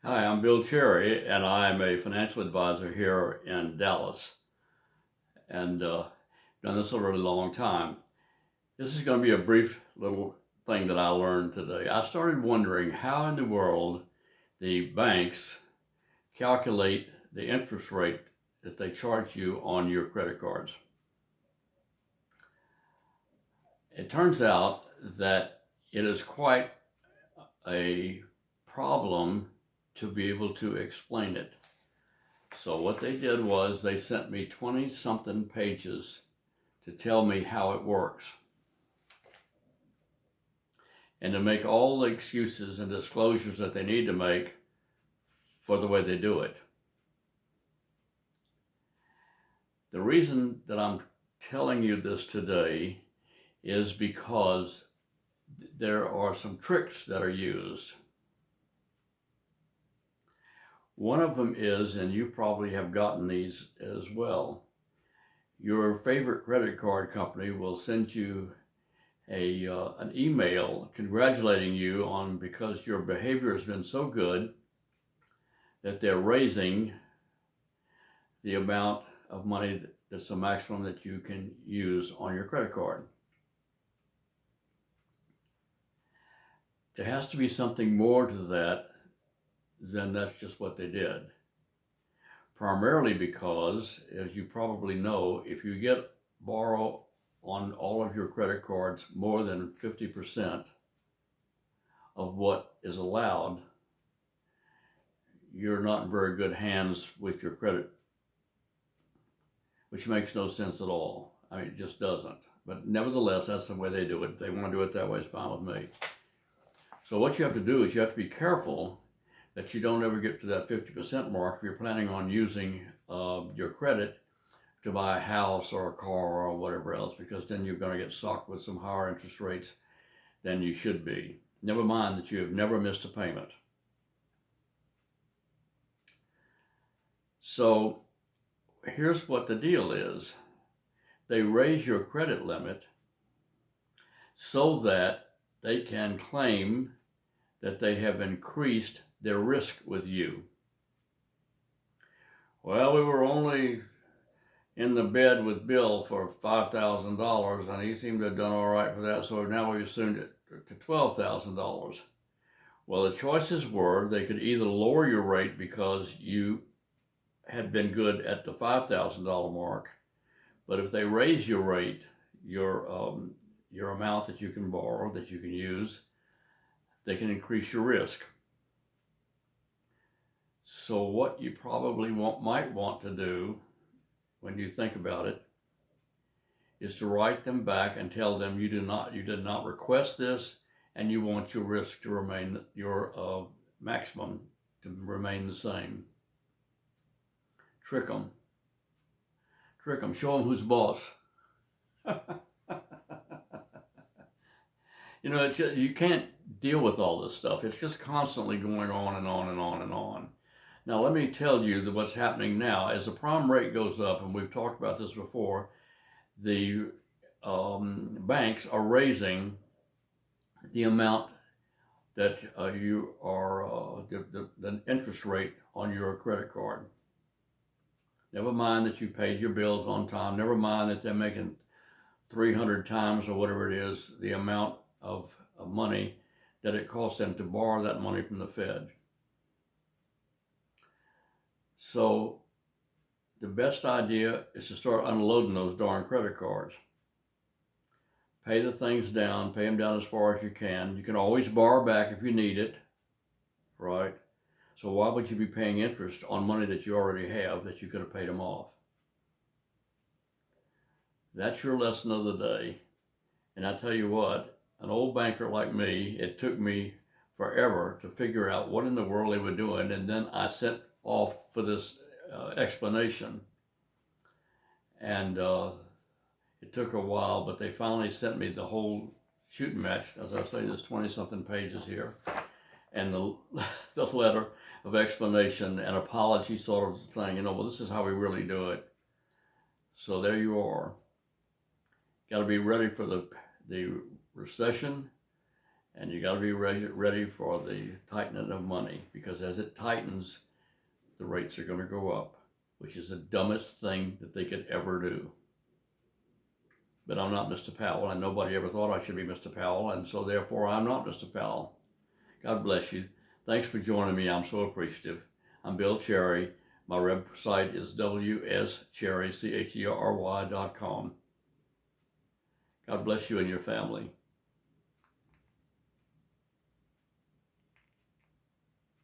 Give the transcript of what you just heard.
Hi, I'm Bill Cherry, and I'm a financial advisor here in Dallas, and done this a really long time. This is going to be a brief little thing that I learned today. I started wondering how in the world the banks calculate the interest rate that they charge you on your credit cards. It turns out that it is quite a problem to be able to explain it. So what they did was they sent me 20 something pages to tell me how it works and to make all the excuses and disclosures that they need to make for the way they do it. The reason that I'm telling you this today is because there are some tricks that are used. One of them is, and you probably have gotten these as well, your favorite credit card company will send you an email congratulating you on because your behavior has been so good that they're raising the amount of money that's the maximum that you can use on your credit card. There has to be something more to that than that's just what they did. Primarily because, as you probably know, if you borrow on all of your credit cards more than 50% of what is allowed, you're not in very good hands with your credit, which makes no sense at all. I mean, it just doesn't. But nevertheless, that's the way they do it. If they want to do it that way, it's fine with me. So what you have to do is you have to be careful that you don't ever get to that 50% mark if you're planning on using your credit to buy a house or a car or whatever else, because then you're going to get socked with some higher interest rates than you should be. Never mind that you have never missed a payment. So here's what the deal is. They raise your credit limit so that they can claim that they have increased their risk with you. Well, we were only in the bed with Bill for $5,000 and he seemed to have done all right for that, so now we've assumed it to $12,000. Well, the choices were they could either lower your rate because you had been good at the $5,000 mark, but if they raise your rate, your amount that you can borrow, that you can use, they can increase your risk. So what you probably might want to do when you think about it is to write them back and tell them you did not request this, and you want your risk to remain, your maximum to remain the same. Trick them. Show them who's boss. It's just, you can't deal with all this stuff. It's just constantly going on and on and on and on. Now, let me tell you that what's happening now, as the prime rate goes up, and we've talked about this before, the banks are raising the amount that you are, the interest rate on your credit card. Never mind that you paid your bills on time. Never mind that they're making 300 times or whatever it is, the amount of money that it costs them to borrow that money from the Fed. So the best idea is to start unloading those darn credit cards. Pay the things down, pay them down as far as you can. You can always borrow back if you need it, right? So why would you be paying interest on money that you already have that you could have paid them off? That's your lesson of the day. And I tell you what, an old banker like me, it took me forever to figure out what in the world they were doing. And then I sent off for this explanation. And it took a while, but they finally sent me the whole shooting match. As I say, there's 20 something pages here. And the letter of explanation and apology sort of thing, well, this is how we really do it. So there you are. Got to be ready for the recession And you got to be ready for the tightening of money, because as it tightens, the rates are going to go up, which is the dumbest thing that they could ever do. But I'm not Mr. Powell, and nobody ever thought I should be Mr. Powell, and so therefore I'm not Mr. Powell. God bless you. Thanks for joining me. I'm so appreciative. I'm Bill Cherry. My website is wscherry.com. God bless you and your family.